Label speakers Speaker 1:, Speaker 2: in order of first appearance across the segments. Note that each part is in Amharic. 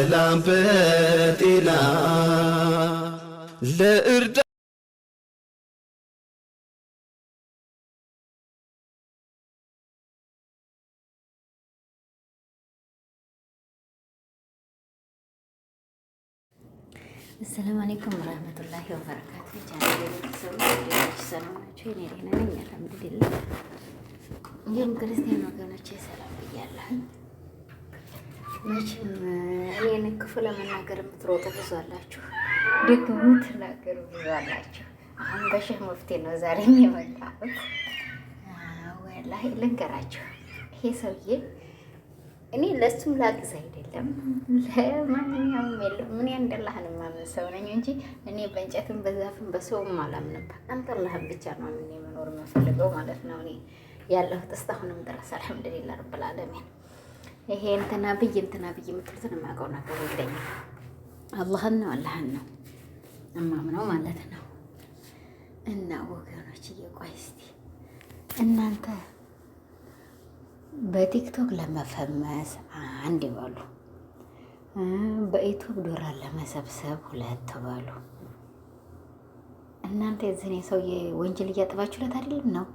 Speaker 1: በሰላም በጤና ለእርዳ
Speaker 2: السلام عليكم ورحمة الله وبركاته. ሰላማችሁ እኔ ደህና ነኝ አልሐምዱሊላህ። እንዲሁም ክርስቲያን ወገኖቼ ሰላም ብያለሁ። መቼም እኔን ክፉ ለመናገር የምትሮጡ ብዙ አላችሁ፣ ደግሞ የምትናገሩ ብዙ አላችሁ። አሁን በሼህ ሙፍቲ ነው ዛሬ የመጣሁት። ወላሂ ልንገራችሁ፣ ይሄ ሰውዬ እኔ ለሱም ላግዝ አይደለም ለማንኛውም የለም። ምን እንደላህን ማመን ሰው ነኝ እንጂ እኔ በእንጨትም በዛፍም በሰውም አላምንበት። አንተ አላህን ብቻ ነው እኔ መኖር የምፈልገው ማለት ነው። እኔ ያለሁት እስካሁንም ድረስ አልሐምዱሊላህ ረብል ዓለሚን። ይሄ እንትና ብይ የምትሉትን የማውቀው ነገር የለኝም። አላህን ነው እማምነው ማለት ነው። እና ወገኖች እየቆይ እስቲ እናንተ በቲክቶክ ለመፈመስ አንድ ይበሉ፣ በዩቲዩብ ዶላር ለመሰብሰብ ሁለት በሉ። እናንተ የዚህን የሰውዬ ወንጀል እያጠባችሁለት አይደለም ነው።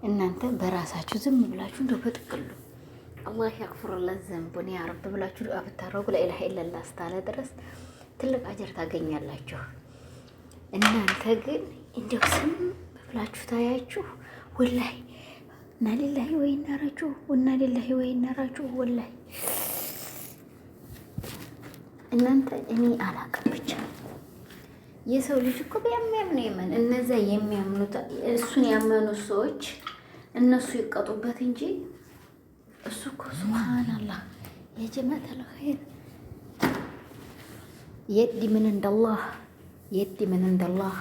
Speaker 2: እናንተ በራሳችሁ ዝም ብላችሁ እንደው በጥቅሉ አላህ ያግፍሩለት ዘንቡን ያ ረብ ብላችሁ ዱዓ ብታረጉ ለኢላሀ ኢለላህ እስካለ ድረስ ትልቅ አጀር ታገኛላችሁ። እናንተ ግን እንደው ዝም ብላችሁ ታያችሁ ወላሂ እና ሊላሂ ወይና ራጁ እና ሊላሂ ወይና ራጁ ወላሂ እናንተ እኔ አላውቅም። ብቻ የሰው ልጅ እኮ ቢያምኑ የመን እነዛ የሚያምኑት እሱን ያመኑት ሰዎች እነሱ ይቀጡበት እንጂ እሱ እኮ ሱብሃንአላህ የጀማዓተል ኸይር የዲ ምን እንደላህ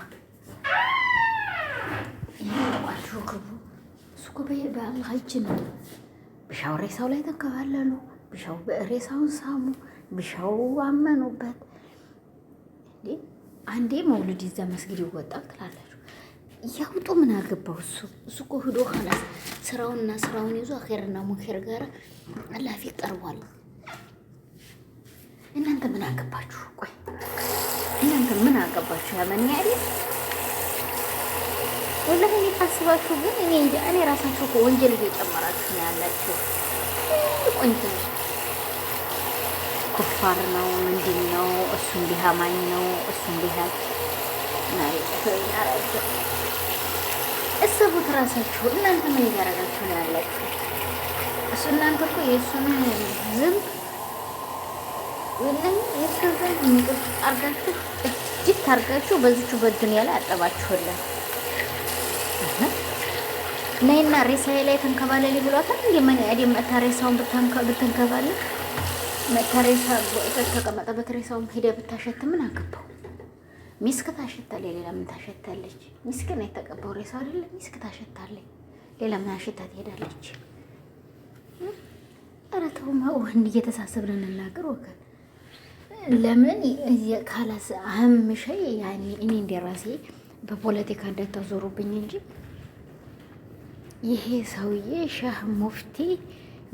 Speaker 2: ይሄው ግቡ እኮ በአላህ እጅ ነው። ብሻው ሬሳው ላይ ተንከባለሉ፣ ብሻው ሬሳውን ሳሙ፣ ብሻው አመኑበት። እንዴ አንዴ መውሊድ ይዛ መስጊድ ይወጣል ትላላችሁ። ያውጡ ምን አገባው እሱ እኮ ሂዶ ኸላስ ስራውን ይዞ አኺርና ሙንከር ጋር አላህ ፊት ቀርቧል። እናንተ ምን አገባችሁ? ቆይ እናንተ ምን አገባችሁ? ያመን አይደል ወላሂ ታስባችሁ ግን እኔ ራሳችሁ እኮ ወንጀል እየጨመራችሁ ነው ያላችሁ። ቆንጆ ኩፋር ነው ምንድን ነው እሱ እንዲሃማኝ ነው እሱ እንዲሃል እሰቡት ራሳችሁ። እናንተ ምን እያደረጋችሁ ነው ያላችሁ? እሱ እናንተ እኮ የእሱን ዝንብ ወላሂ የእሱን ዝንብ እንቅልፍ አርጋችሁ እጅት አርጋችሁ በዚቹ በዱንያ ላይ አጠባችሁልን። ነይና ሬሳዬ ላይ ተንከባለል ብሏታል። እንደ ምን አይደም መታሬሳውን ብትንከባለል መታሬሳ ተቀመጠበት ሬሳውን ሄደ ብታሸት ምን አገባው? ሚስክ ታሸታለች። ሌላ ምን ታሸታለች? ሚስክ ነው የተቀባው ሬሳ አይደለ? ሚስክ ታሸታለች። ሌላ ምን አሸታ ትሄዳለች? ኧረ ተውማ ወንድ እየተሳሰብን እንናገር ወገን። ለምን ካላስ አህም ሸይ ያኔ እኔ እንደራሴ በፖለቲካ እንዳታዞሩብኝ እንጂ ይሄ ሰውዬ ሼህ ሙፍቲ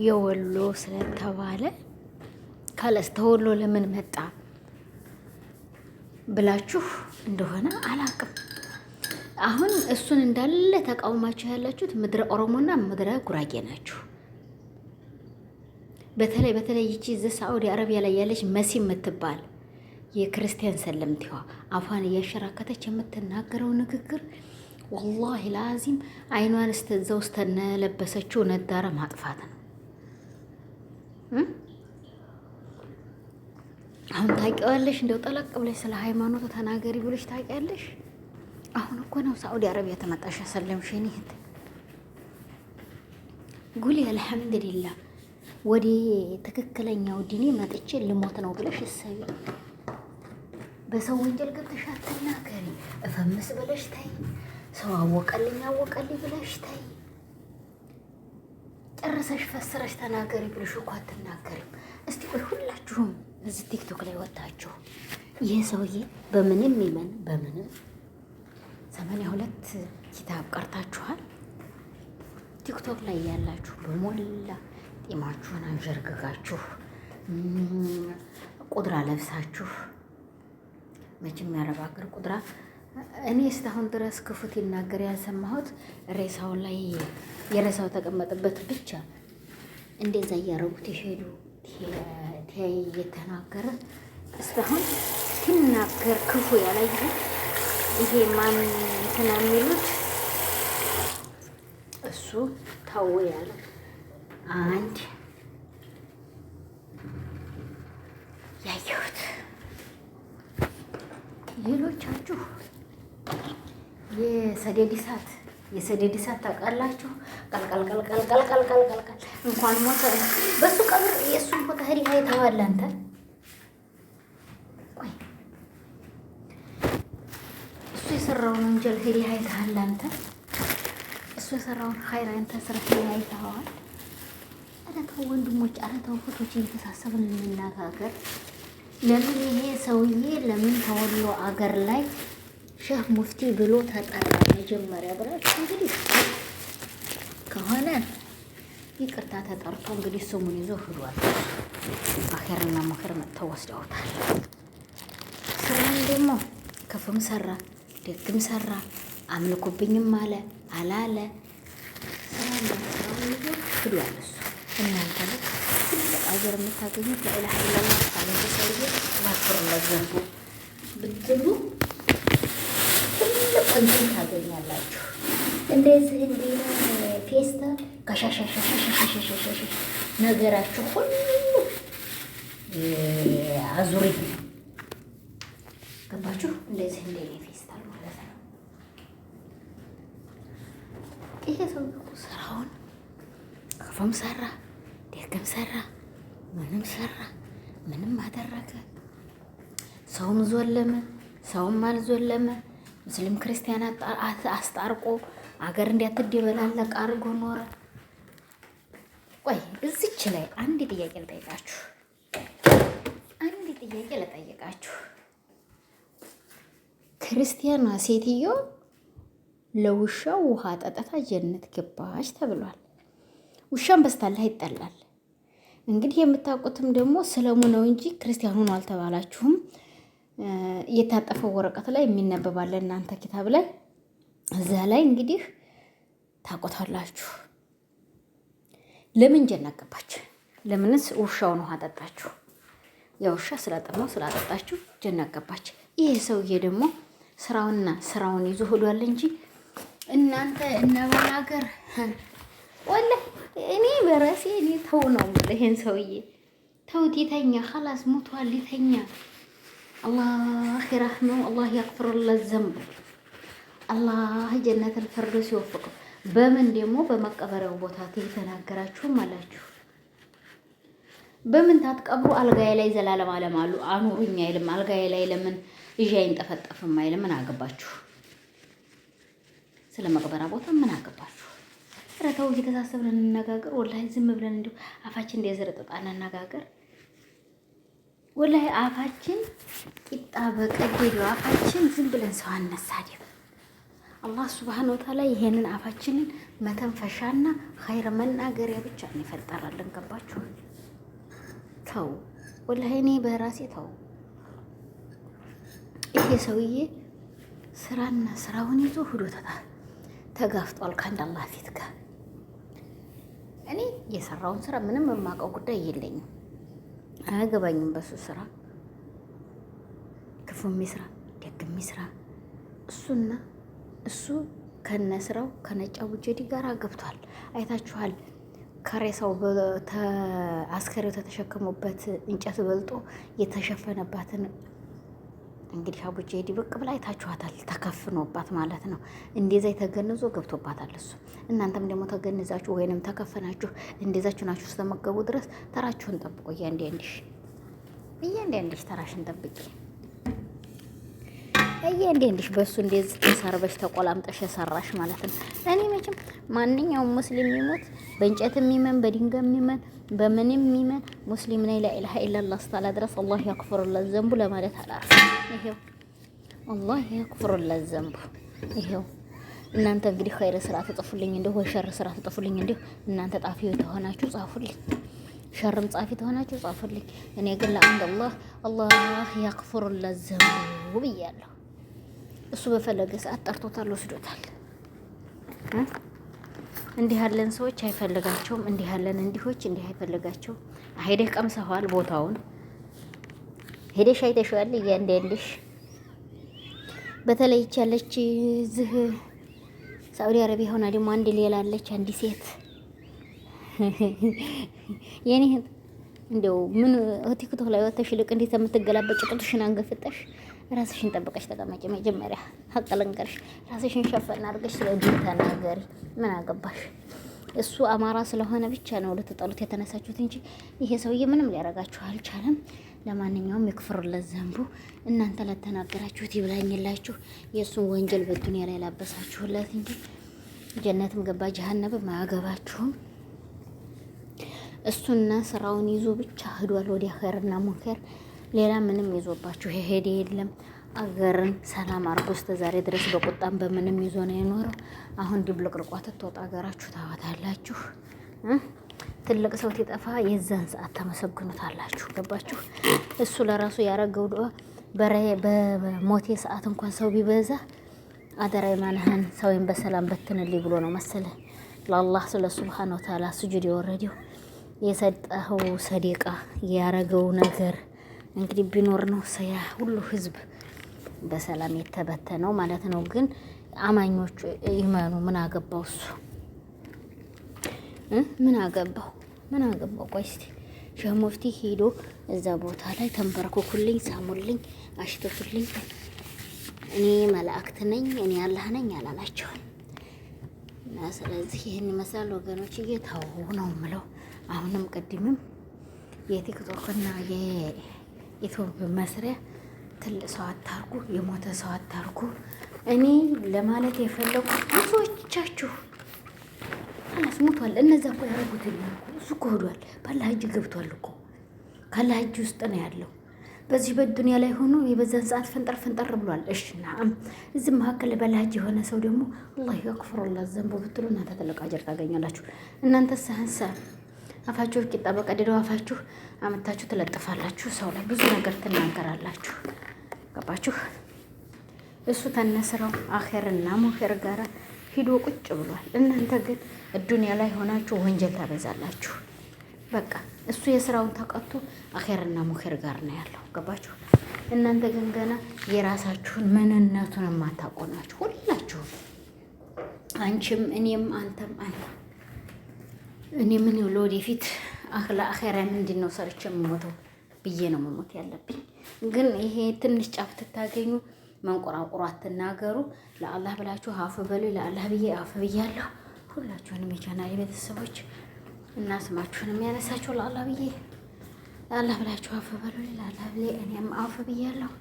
Speaker 2: የወሎ ስለተባለ ካለስ ተወሎ ለምን መጣ ብላችሁ እንደሆነ አላቅም። አሁን እሱን እንዳለ ተቃውማችሁ ያላችሁት ምድረ ኦሮሞና ምድረ ጉራጌ ናችሁ። በተለይ ይቺ ሳዑዲ አረቢያ ላይ ያለች መሲ የምትባል የክርስቲያን ሰለምቲዋ አፏን እያሸራከተች የምትናገረው ንግግር ወላሂ ላዚም አይኗን እስተዛ ውስጥ ተነለበሰችው ነዳረ ማጥፋት ነው። አሁን ታውቂዋለሽ፣ እንደው ጠለቅ ብለሽ ስለ ሃይማኖቱ ተናገሪ ብለሽ ታውቂያለሽ። አሁን እኮ ነው ሳዑዲ አረቢያ ተመጣሽ ሰለምሽኝ እህት ጉሊ አልሐምዱሊላህ ወዲ ትክክለኛው ዲኒ መጥቼ ልሞት ነው ብለሽ እሰቢ። በሰው ወንጀል ገብተሽ አትናገሪ። እፈምስ ብለሽ ታይ። ሰው አወቀልኝ ብለሽ ታይ። ጨርሰሽ ፈስረሽ ተናገሪ ብለሽ እኮ አትናገሪም። እስቲ ቆይ ሁላችሁም እዚህ ቲክቶክ ላይ ወጣችሁ ይህ ሰውዬ በምንም ይመን በምንም 82 ኪታብ ቀርታችኋል። ቲክቶክ ላይ ያላችሁ በሞላ ጢማችሁን አንዠርግጋችሁ ቁድራ ለብሳችሁ መቼም የአረብ ሀገር ቁድራ እኔ እስካሁን ድረስ ክፉት ይናገር ያልሰማሁት ሬሳው ላይ የሬሳው ተቀመጠበት ብቻ እንደዛ እያረጉት የሄዱ ተያይ እየተናገረ እስካሁን ሲናገር ክፉ ያላየ ይሄ ማን እንትና የሚሉት እሱ ታው ያለ አንድ ያየሁት። ሌሎቻችሁ የሰደድ እሳት ታውቃላችሁ? ቀልቀልቀልቀልቀልቀልቀል እንኳን ሞተ በሱ ቀብር የእሱን ቦታ ሄደህ አይተኸዋል አንተ? ቆይ እሱ የሰራውን ወንጀል ሄደህ አይተሃል አንተ? እሱ የሰራውን ኸይር አንተ ስራ ሄደህ አይተኸዋል? ኧረ ተው ወንድሞች፣ ኧረ ተው እህቶች፣ እየተሳሰብን እንነጋገር። ለምን ይሄ ሰውዬ ለምን ተወሎ አገር ላይ ሼህ ሙፍቲ ብሎ ተጠራ መጀመሪያ ብላችሁ እንግዲህ ከሆነ ይቅርታ ተጠርቶ እንግዲህ ስሙን ይዞ ሂዷል። አኼርና ሙኸር መጥተው ወስደውታል። ስራን ደግሞ ክፉም ሰራ ደግም ሰራ አምልኩብኝም አለ አላለ ስራን ይዞ ሂዷል። እሱ እናንተ ልክ ትልቅ አገር የምታገኙት ለኢላሀ ኢለላህ ካለ ሰውዬ ማክበር ለዘንቡ ብትሉ ትልቅ ወንጀል ታገኛላችሁ። እንደዚህ እንዲህ ፌስታ ከሻሻሻሻሻሻሻሻ ነገራችሁ ሁሉ አዙሪት ነው። ገባችሁ? እንደዚህ እንደ ፌስታ ማለት ነው። ይሄ ሰው ስራውን ክፉም ሰራ ደግም ሰራ ምንም ሰራ ምንም አደረገ። ሰውም ዞለመ ሰውም አልዞለመ ሙስሊም ክርስቲያን አስጣርቆ አገር እንዲያትደበላለቅ አድርጎ ኖረ። ቆይ እዚች ላይ አንድ ጥያቄ ልጠይቃችሁ፣ ክርስቲያኗ ሴትዮ ለውሻው ውሃ ጠጥታ ጀነት ገባች ተብሏል። ውሻን በስታላ ይጠላል። እንግዲህ የምታውቁትም ደግሞ ስለሙ ነው እንጂ ክርስቲያኑ ነው አልተባላችሁም። የታጠፈው ወረቀት ላይ የሚነበባለ እናንተ ኪታብ ላይ እዛ ላይ እንግዲህ ታቆታላችሁ። ለምን ጀነት ገባች? ለምንስ ውሻውን ውሃ ጠጣችሁ? የውሻ ስለጠማው ስላጠጣችሁ ጀነት ገባች። ይሄ ሰውዬ ደግሞ ስራውን ይዞ ሄዷል እንጂ እናንተ እነባል ሀገር ወላሂ እኔ በራሴ እኔ ተው ነው የምልህ። ይሄን ሰውዬ ተውት፣ ይተኛ ኸላስ ሞቷል፣ ይተኛ። አላህ ይረህመው፣ አላህ ያግፍርለት ዘንቡ፣ አላህ ጀነተል ፊርደውስ ይወፍቀው። በምን ደግሞ በመቀበሪያው ቦታ ተናገራችሁም አላችሁ። በምን ታትቀብሩ አልጋዬ ላይ ዘላለም አለም አሉ አኑሩኝ አይልም። አልጋዬ ላይ ለምን እዣ አይንጠፈጠፍም አይልም። ምን አገባችሁ? ስለ መቅበራ ቦታ ምን አገባችሁ? ኧረ ተው እየተሳሰብን እንነጋገር። ወላሂ ዝም ብለን እንዲሁ አፋችን እንደዘረጠጣ እንነጋገር። ወላሂ አፋችን ቂጣ በቀደደው አፋችን ዝም ብለን ሰው አነሳደብ። አላህ ሱብሃነሁ ወተዓላ ይሄንን አፋችንን መተንፈሻና ኸይር መናገሪያ ብቻ ነው የፈጠረልን። ገባችሁ? ተው ወላሂ እኔ በራሴ ተው። ይሄ ሰውዬ ስራውን ይዞ ሂዶ ተጋፍጧል ከአንድ አላህ ፊት ጋር። እኔ የሰራውን ስራ ምንም የማውቀው ጉዳይ የለኝም፣ አያገባኝም። በሱ ስራ ክፉ የሚስራ ደግ የሚስራ እሱ ከነስራው ከነጫ ውጀዲ ጋር ገብቷል። አይታችኋል። ከሬሳው አስከሬው ተተሸከሙበት እንጨት በልጦ የተሸፈነባትን እንግዲህ አቡጀዲ ብቅ ብላ አይታችኋታል። ተከፍኖባት ማለት ነው። እንደዛ የተገነዞ ገብቶባታል እሱ። እናንተም ደግሞ ተገንዛችሁ ወይንም ተከፈናችሁ እንደዛችሁ ናችሁ ስተመገቡ ድረስ ተራችሁን ጠብቁ። እያንዳንድሽ ተራሽን ጠብቂ። እያንዳንድሽ በሱ እንደዚህ ተሰርበሽ ተቆላምጠሽ የሰራሽ ማለት ነው። እኔ መቼም ማንኛውም ሙስሊም ይሞት በእንጨት የሚመን በድንጋይ የሚመን በምንም የሚመን ሙስሊም ነኝ ላኢላሀ ኢለላህ እስካለ ድረስ አላህ ያክፍሩለት ዘንቡ ለማለት አላርፍ። ይሄው አላህ ያክፍሩለት ዘንቡ። ይሄው እናንተ እንግዲህ ኸይር ስራ ተጽፉልኝ እንደው ወይ ሸር ስራ ተጽፉልኝ እንደው እናንተ ጣፊው የተሆናችሁ ጻፉልኝ። ሸርም ጻፊ ተሆናችሁ ጻፉልኝ። እኔ ግን ለአንድ አላህ ያክፍሩለት ዘንቡ ብያለሁ። እሱ በፈለገ ሰዓት ጠርቶታል፣ ወስዶታል። እንዲህ ያለን ሰዎች አይፈልጋቸውም። እንዲህ ያለን እንዲሆች እንዲህ አይፈልጋቸውም። ሄደህ ቀምሰዋል ቦታውን ሄደሽ አይተሽዋል እያንዳንድሽ። በተለይ ያለች እዚህ ሳዑዲ አረቢያ ሆና ደግሞ አንድ ሌላ አለች፣ አንድ ሴት የኔ እንደው ምን ቲክቶክ ላይ ወጥተሽ ልቅ እንዴት የምትገላበጭ ጥጥሽን አንገፍጠሽ ራስሽን ጠብቀሽ ተቀመጪ። መጀመሪያ ሀቅ ልንገርሽ፣ ራስሽን ሸፈን አድርገሽ ስለ ዲን ተናገሪ። ምን አገባሽ? እሱ አማራ ስለሆነ ብቻ ነው ልትጠሉት የተነሳችሁት እንጂ ይሄ ሰውዬ ምንም ሊያረጋችሁ አልቻለም። ለማንኛውም ይክፍርለት ዘንቡ። እናንተ ለተናገራችሁት ይብላኝላችሁ። የእሱን ወንጀል በዱንያ ላይ ላበሳችሁለት እንጂ ጀነትም ገባ ጀሀነብም አያገባችሁም። እሱና ስራውን ይዞ ብቻ ሄዷል ወደ ኸይርና ሙንከር። ሌላ ምንም ይዞባችሁ የሄደ የለም። አገርን ሰላም አርጎ እስከ ዛሬ ድረስ በቁጣም በምንም ይዞ ነው የኖረው። አሁን ድብልቅልቋ ትትወጣ አገራችሁ ታወታላችሁ። ትልቅ ሰው ሲጠፋ የዛን ሰዓት ተመሰግኑታላችሁ። ገባችሁ? እሱ ለራሱ ያረገው ዱዓ በሞቴ ሰዓት እንኳን ሰው ቢበዛ አደራ ማንህን ሰውን በሰላም በትንልኝ ብሎ ነው መሰለ ለአላህ ስለ ሱብሃነሁ ወተዓላ ስጁድ የወረደው። የሰጠኸው ሰደቃ ያረገው ነገር እንግዲህ ቢኖር ነው ሰያ ሁሉ ህዝብ በሰላም የተበተነው ማለት ነው። ግን አማኞቹ ይመኑ። ምን አገባው እሱ? ምን አገባው? ቆይ እስቲ ሼህ ሙፍቲ ሄዶ እዛ ቦታ ላይ ተንበርክኩልኝ፣ ሳሙልኝ፣ አሽተቱልኝ፣ እኔ መላእክት ነኝ፣ እኔ አላህ ነኝ አላላቸውም። እና ስለዚህ ይህን ይመስላል ወገኖች፣ እየታው ነው ምለው። አሁንም ቅድምም የቲክቶክና የዩቲዩብ መስሪያ ትልቅ ሰው አታርጉ፣ የሞተ ሰው አታርጉ። እኔ ለማለት የፈለጉ ብዙዎቻችሁ አላስ ሞቷል። እነዛ እኮ ያረጉት እሱ እኮ ሄዷል። ባላህ እጅ ገብቷል እኮ ካላህ እጅ ውስጥ ነው ያለው። በዚህ በዱንያ ላይ ሆኖ የበዛን ሰዓት ፈንጠር ብሏል። እሺ ናም እዚህ መካከል ባላህ እጅ የሆነ ሰው ደግሞ አላህ ያክፍሩለት ዘንቦ ብትሉ እናንተ ትልቅ አጀር ታገኛላችሁ። እናንተ ሳንሳ አፋችሁ ቂጣ በቀደደው አፋችሁ አመታችሁ ትለጥፋላችሁ። ሰው ላይ ብዙ ነገር ትናገራላችሁ። ገባችሁ? እሱ ተነስረው አኺርና ሙኺር ጋራ ሂዶ ቁጭ ብሏል። እናንተ ግን ዱንያ ላይ ሆናችሁ ወንጀል ታበዛላችሁ። በቃ እሱ የስራውን ተቀጥቶ አኺርና ሙኺር ጋር ነው ያለው። ገባችሁ? እናንተ ግን ገና የራሳችሁን ምንነቱን የማታውቁ ናችሁ ሁላችሁም። አንቺም፣ እኔም፣ አንተም እኔ ምን ለወደፊት ለአኺራ ምንድን ነው ሰርቼ የምሞተው ብዬ ነው መሞት ያለብኝ። ግን ይሄ ትንሽ ጫፍ ትታገኙ መንቆራቁሩ አትናገሩ። ለአላህ ብላችሁ አፍ በሉ። ለአላህ ብዬ አፍ ብያለሁ። ሁላችሁንም የቻናሌ ቤተሰቦች እና ስማችሁንም ያነሳችሁ ለአላህ ብዬ ለአላህ ብላችሁ አፍ በሉ። ለአላህ ብዬ እኔም አፍ ብያለሁ።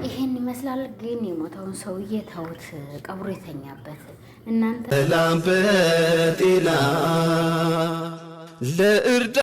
Speaker 2: ይሄን ይመስላል። ግን የሞተውን ሰውዬ ተውት፣ ቀብሮ የተኛበት እናንተ
Speaker 1: ሰላም በጤና ለእርዳ